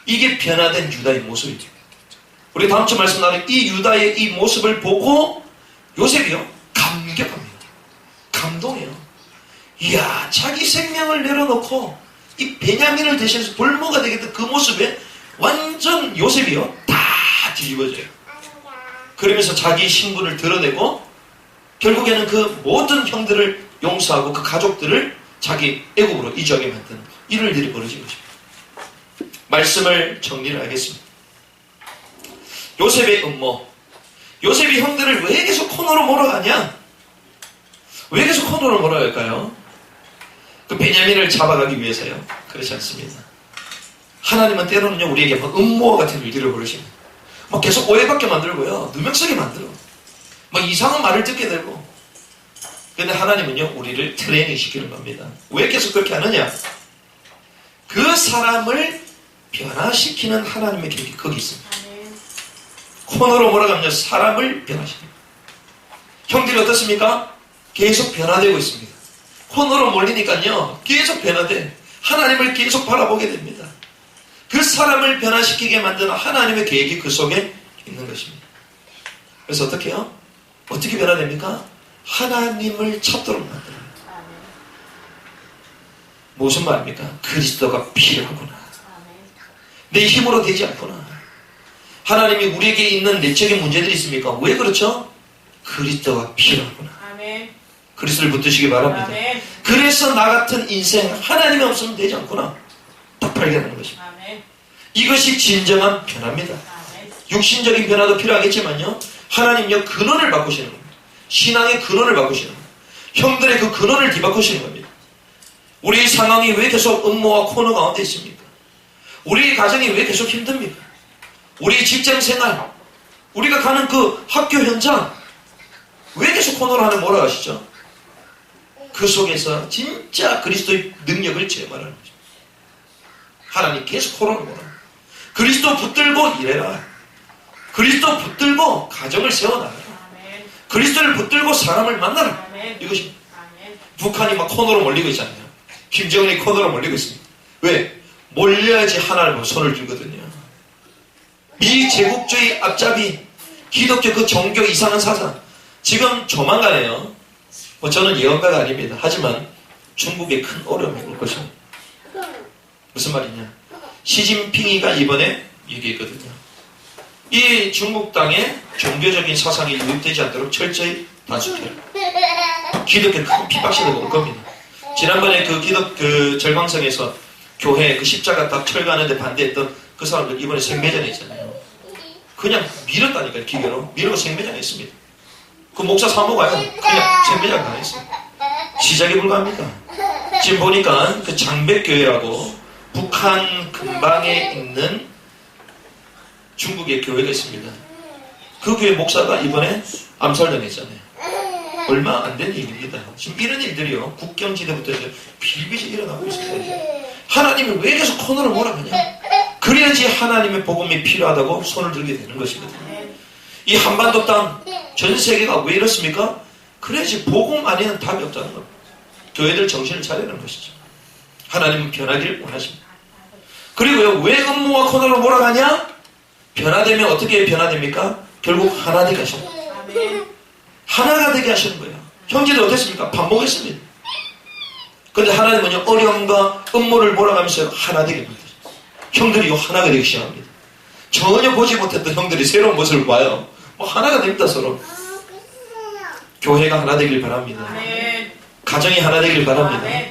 이게 변화된 유다의 모습이죠. 우리 다음 주 말씀 나누는 이 유다의 이 모습을 보고 요셉이요, 감격합니다. 감동해요. 이야, 자기 생명을 내려놓고 이 베냐민을 대신해서 볼모가 되겠던 그 모습에 완전 요셉이요, 다 뒤집어져요. 그러면서 자기 신분을 드러내고 결국에는 그 모든 형들을 용서하고 그 가족들을 자기 애국으로 이주하게 만드는 이런 일이 벌어진 것입니다. 말씀을 정리를 하겠습니다. 요셉의 음모. 요셉이 형들을 왜 계속 코너로 몰아가냐? 왜 계속 코너로 몰아갈까요? 그 베냐민을 잡아가기 위해서요? 그렇지 않습니다. 하나님은 때로는요, 우리에게 막 음모와 같은 일들을 벌이십니다. 막 계속 오해받게 만들고요, 누명쓰게 만들어. 막 이상한 말을 듣게 되고. 근데 하나님은요, 우리를 트레이닝 시키는 겁니다. 왜 계속 그렇게 하느냐? 그 사람을 변화시키는 하나님의 계획이 거기 있습니다. 코너로 몰아가면요, 사람을 변화시킵니다. 형들이 어떻습니까? 계속 변화되고 있습니다. 코너로 몰리니까요, 계속 변화돼. 하나님을 계속 바라보게 됩니다. 그 사람을 변화시키게 만드는 하나님의 계획이 그 속에 있는 것입니다. 그래서 어떻게 해요? 어떻게 변화됩니까? 하나님을 찾도록 만들어요. 무슨 말입니까? 그리스도가 필요하구나. 내 힘으로 되지 않구나. 하나님이 우리에게 있는 내적인 문제들이 있습니까? 왜 그렇죠? 그리스도가 필요하구나. 그리스도를 붙드시기 바랍니다. 그래서 나 같은 인생 하나님이 없으면 되지 않구나. 딱 발견하는 것입니다. 이것이 진정한 변화입니다. 육신적인 변화도 필요하겠지만요, 하나님요, 근원을 바꾸시는 겁니다. 신앙의 근원을 바꾸시는 겁니다. 형들의 그 근원을 뒤바꾸시는 겁니다. 우리의 상황이 왜 계속 음모와 코너 가운데 있습니까? 우리의 가정이 왜 계속 힘듭니까? 우리의 직장 생활, 우리가 가는 그 학교 현장, 왜 계속 코너로 하는 몰아가시죠? 그 속에서 진짜 그리스도의 능력을 체험하라는 거죠. 하나님 계속 코너로 몰아. 그리스도 붙들고 일해라. 그리스도 붙들고 가정을 세워나가라. 그리스도를 붙들고 사람을 만나라. 이것입니다. 북한이 막 코너로 몰리고 있잖아요. 김정은이 코너로 몰리고 있습니다. 왜? 몰려야지 하나님은 손을 들거든요. 미제국주의 앞잡이, 기독교 그 종교 이상한 사상, 지금 조만간에요. 저는 예언가가 아닙니다. 하지만 중국에 큰 어려움이 올 것입니다. 무슨 말이냐? 시진핑이가 이번에 얘기했거든요. 이 중국 땅에 종교적인 사상이 유입되지 않도록 철저히 단속해라. 기독교 큰 핍박시대가 올 겁니다. 지난번에 그 절광성에서 교회 그 십자가 딱 철거하는데 반대했던 그 사람들 이번에 생매전에 있잖아요. 그냥 밀었다니까요. 기계로 밀고 생매장 했습니다. 그 목사 사모가요. 그냥 생매장 다 했어요. 시작에 불과합니다. 지금 보니까 그 장백교회라고 북한 근방에 있는 중국의 교회가 있습니다. 그 교회 목사가 이번에 암살당했잖아요. 얼마 안 된 일입니다. 지금 이런 일들이요. 국경지대부터 비일비재 일어나고 있습니다. 하나님이 왜 계속 코너를 몰아가냐? 그래야지 하나님의 복음이 필요하다고 손을 들게 되는 것입니다. 이 한반도 땅, 전 세계가 왜 이렇습니까? 그래야지 복음 안에는 답이 없다는 겁니다. 교회들 정신을 차리는 것이죠. 하나님은 변하기를 원하십니다. 그리고요, 왜 음모와 코너로 몰아가냐? 변화되면 어떻게 변화됩니까? 결국 하나 되게 하시는 거예요. 하나가 되게 하시는 거예요. 형제들 어땠습니까? 반복했습니다. 근데 하나님은요, 어려움과 음모를 몰아가면서 하나 되게 만드세요. 형들이요, 하나가 되기 시작합니다. 전혀 보지 못했던 형들이 새로운 모습을 봐요. 뭐 하나가 됩니다, 서로. 교회가 하나 되길 바랍니다. 가정이 하나 되길 바랍니다.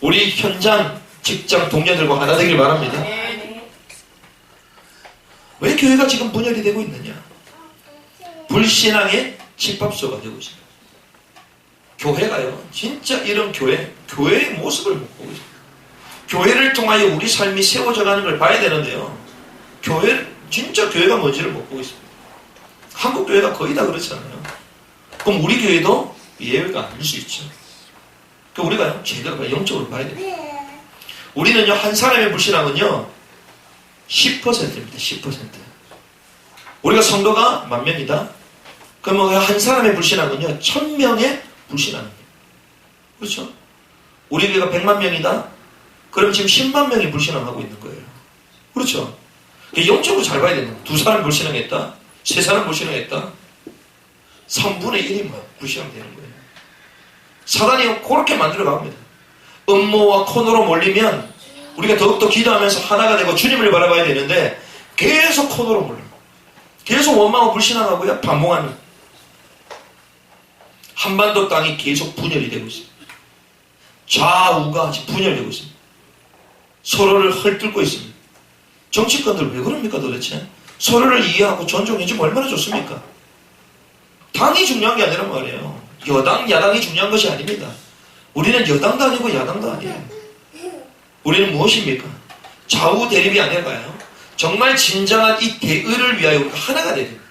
우리 현장, 직장 동료들과 하나 되길 바랍니다. 왜 교회가 지금 분열이 되고 있느냐? 불신앙의 집합소가 되고 있습니다. 교회가요, 진짜 이런 교회의 모습을 못 보고 있습니다. 교회를 통하여 우리 삶이 세워져 가는 걸 봐야 되는데요. 진짜 교회가 뭔지를 못 보고 있습니다. 한국 교회가 거의 다 그렇잖아요. 그럼 우리 교회도 예외가 아닐 수 있죠. 우리가요, 제대로 영적으로 봐야 됩니다. 우리는요, 한 사람의 불신앙은요, 10%입니다. 10%. 우리가 성도가 10,000명이다. 그러면 한 사람의 불신앙은요, 1,000명의 불신앙입니다. 그렇죠? 우리 교회가 100만 명이다. 그럼 지금 10만 명이 불신앙하고 있는 거예요. 그렇죠? 영적으로 잘 봐야 되는 거예요. 2사람 불신앙했다. 3사람 불신앙했다. 3분의 1이 불신앙되는 거예요. 사단이 그렇게 만들어 갑니다. 음모와 코너로 몰리면 우리가 더욱더 기도하면서 하나가 되고 주님을 바라봐야 되는데 계속 코너로 몰려. 계속 원망하고 불신앙하고요. 반봉하는. 한반도 땅이 계속 분열이 되고 있습니다. 좌우가 분열되고 있습니다. 서로를 헐뜯고 있습니다. 정치권들 왜 그럽니까 도대체? 서로를 이해하고 존중해주면 얼마나 좋습니까? 당이 중요한 게 아니란 말이에요. 여당, 야당이 중요한 것이 아닙니다. 우리는 여당도 아니고 야당도 아니에요. 우리는 무엇입니까? 좌우 대립이 아니라요. 정말 진정한 이 대의를 위하여 우리가 하나가 돼야 됩니다.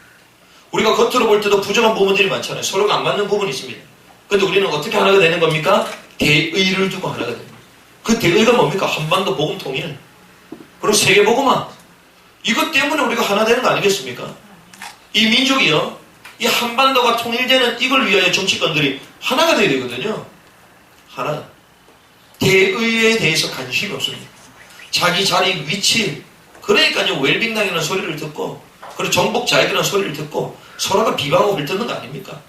우리가 겉으로 볼 때도 부정한 부분들이 많잖아요. 서로가 안 맞는 부분이 있습니다. 그런데 우리는 어떻게 하나가 되는 겁니까? 대의를 두고 하나가 됩니다. 그 대의가 뭡니까? 한반도 복음 통일. 그리고 세계 복음화. 이것 때문에 우리가 하나 되는 거 아니겠습니까? 이 민족이요, 이 한반도가 통일되는 이걸 위하여 정치권들이 하나가 돼야 되거든요. 하나. 대의에 대해서 관심이 없습니다. 자기 자리, 위치. 그러니까요, 웰빙당이라는 소리를 듣고, 그리고 정복 자익이라는 소리를 듣고, 서로가 비방하고 헐뜯는 거 아닙니까?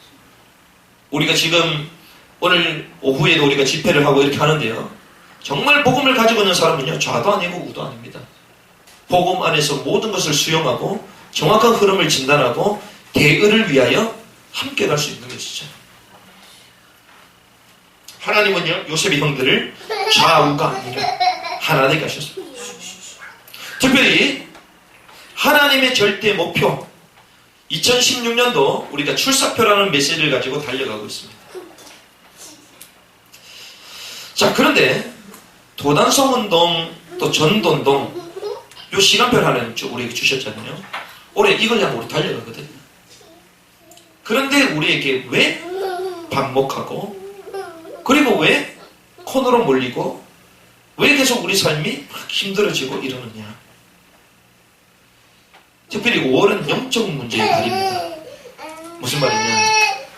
우리가 지금, 오늘 오후에도 우리가 집회를 하고 이렇게 하는데요. 정말 복음을 가지고 있는 사람은요, 좌도 아니고 우도 아닙니다. 복음 안에서 모든 것을 수용하고, 정확한 흐름을 진단하고, 대의를 위하여 함께 갈 수 있는 것이죠. 하나님은요, 요셉의 형들을 좌우가 아니라 하나 되게 하셨습니다. 특별히 하나님의 절대 목표 2016년도 우리가 출사표라는 메시지를 가지고 달려가고 있습니다. 자, 그런데 도단성운동 또 전도운동 요 시간표를 하나님 우리에게 주셨잖아요. 올해 이걸 향해 우리 달려가거든요. 그런데 우리에게 왜 반목하고 그리고 왜 코너로 몰리고 왜 계속 우리 삶이 힘들어지고 이러느냐. 특별히 5월은 영적 문제의 달입니다. 무슨 말이냐.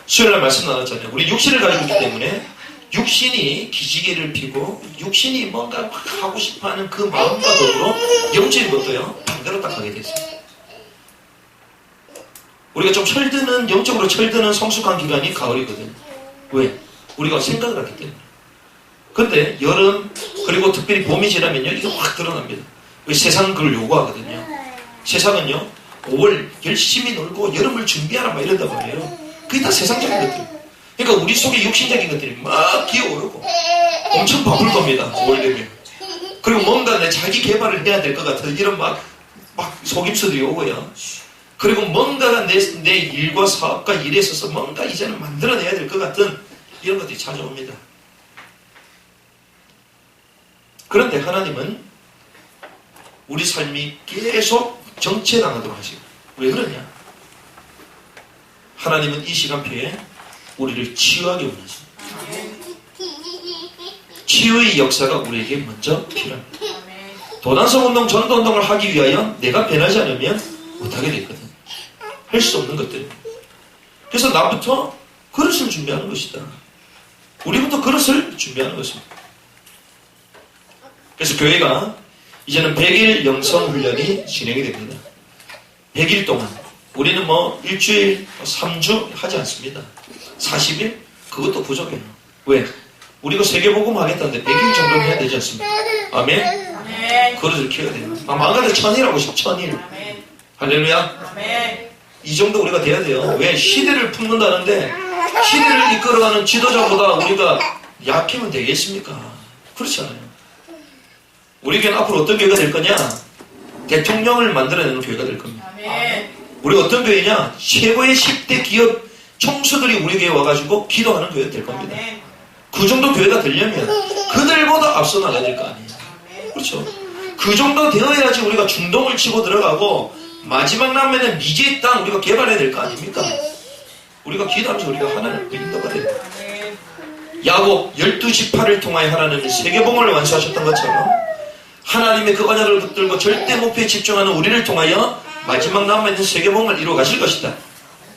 수요일날 말씀 나눴잖아요. 우리 육신을 가지고 있기 때문에 육신이 기지개를 피고 육신이 뭔가 막 하고 싶어하는 그 마음과 더불어 영적인 것도요 반대로 딱 가게 됐습니다. 우리가 좀 철드는 영적으로 철드는 성숙한 기간이 가을이거든요. 왜? 우리가 생각을 하기 때문에. 근데 여름 그리고 특별히 봄이 지나면요 이게 확 드러납니다. 왜? 세상은 그걸 요구하거든요. 세상은요 5월 열심히 놀고 여름을 준비하라 막 이런단 말이에요. 그게 다 세상적인 것들. 그러니까 우리 속에 육신적인 것들이 막 기어오르고 엄청 바쁠 겁니다. 5월 되면. 그리고 뭔가 내 자기 개발을 해야 될 것 같은 이런 막 속임수들이 오고요. 그리고 뭔가가 내 일과 사업과 일에 있어서 뭔가 이제는 만들어내야 될 것 같은 이런 것들이 찾아옵니다. 그런데 하나님은 우리 삶이 계속 정체당하도록 하시고, 왜 그러냐? 하나님은 이 시간표에 우리를 치유하기 원하십니다. 치유의 역사가 우리에게 먼저 필요합니다. 도단성 운동, 전도 운동을 하기 위하여 내가 변하지 않으면 못하게 되거든. 할 수 없는 것들입니다. 그래서 나부터 그릇을 준비하는 것이다. 우리부터 그릇을 준비하는 것입니다. 그래서 교회가 이제는 100일 영성 훈련이 진행이 됩니다. 100일 동안 우리는 뭐 일주일 3주 하지 않습니다. 40일? 그것도 부족해요. 왜? 우리가 세계복음 하겠다는데 100일 정도는 해야 되지 않습니까? 아멘? 그릇을 키워야 돼요. 망가져 1000일 하고 싶어. 1000일. 할렐루야. 이 정도 우리가 돼야 돼요. 왜? 시대를 품는다는데 시대를 이끌어가는 지도자보다 우리가 약하면 되겠습니까? 그렇지 않아요. 우리 교회는 앞으로 어떤 교회가 될 거냐? 대통령을 만들어내는 교회가 될 겁니다. 우리 어떤 교회냐? 최고의 10대 기업 총수들이 우리 교회에 와가지고 기도하는 교회가 될 겁니다. 그 정도 교회가 되려면 그들보다 앞서 나가야 될 거 아니에요. 그렇죠? 그 정도 되어야지 우리가 중동을 치고 들어가고 마지막 남에는 미지의 땅 우리가 개발해야 될 거 아닙니까? 우리가 기도하면서 우리가 하나님을 인도가 됩니다. 야곱 12지파를 통하여 하나님이 세계복음을 완수하셨던 것처럼 하나님의 그 언약을 붙들고 절대 목표에 집중하는 우리를 통하여 마지막 남아있는 세계복음을 이루어 가실 것이다.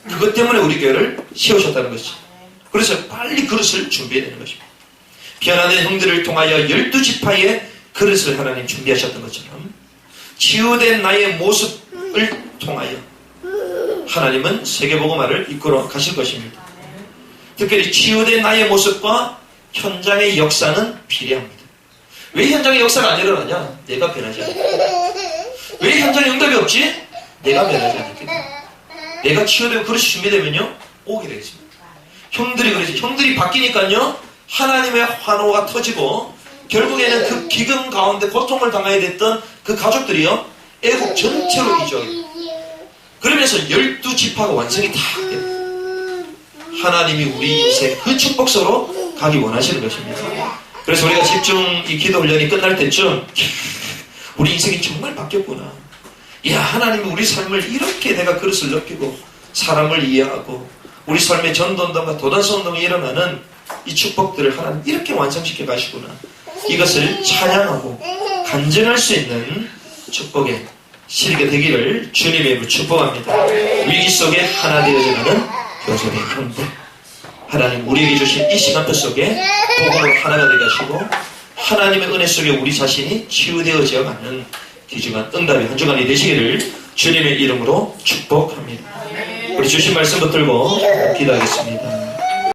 그것 때문에 우리 교회를 세우셨다는 것이죠. 그래서 빨리 그릇을 준비해야 되는 것입니다. 변화된 형들을 통하여 12지파의 그릇을 하나님 준비하셨던 것처럼 치유된 나의 모습을 통하여 하나님은 세계복음화를 이끌어 가실 것입니다. 특별히 치유된 나의 모습과 현장의 역사는 비례합니다. 왜 현장의 역사가 안 일어나냐? 내가 변하지 않기 때문에. 왜 현장에 응답이 없지? 내가 변하지 않기 때문에. 내가 치유되고 그릇이 준비되면요 오게 되겠습니다. 형들이 그러지. 형들이 바뀌니까요 하나님의 환호가 터지고 결국에는 그 기금 가운데 고통을 당하게 됐던 그 가족들이요 애국 전체로 이주하게 됩니다. 그러면서 12지파가 완성이 다 됩니다. 하나님이 우리 인생 그 축복서로 가기 원하시는 것입니다. 그래서 우리가 집중 이 기도 훈련이 끝날 때쯤 우리 인생이 정말 바뀌었구나. 야, 하나님이 우리 삶을 이렇게 내가 그릇을 넓히고 사람을 이해하고 우리 삶의 전도운동과 도단성운동이 일어나는 이 축복들을 하나님 이렇게 완성시켜 가시구나. 이것을 찬양하고 간증할 수 있는 축복의 실게 되기를 주님의 이름으로 축복합니다. 위기 속에 하나 되어져가는 교섭의 형들, 하나님 우리에게 주신 이 시간표 속에 복음으로 하나가 되게 하시고 하나님의 은혜 속에 우리 자신이 치유되어져가는 귀중한 응답의 한 주간이 되시기를 주님의 이름으로 축복합니다. 우리 주신 말씀 붙들고 기도하겠습니다.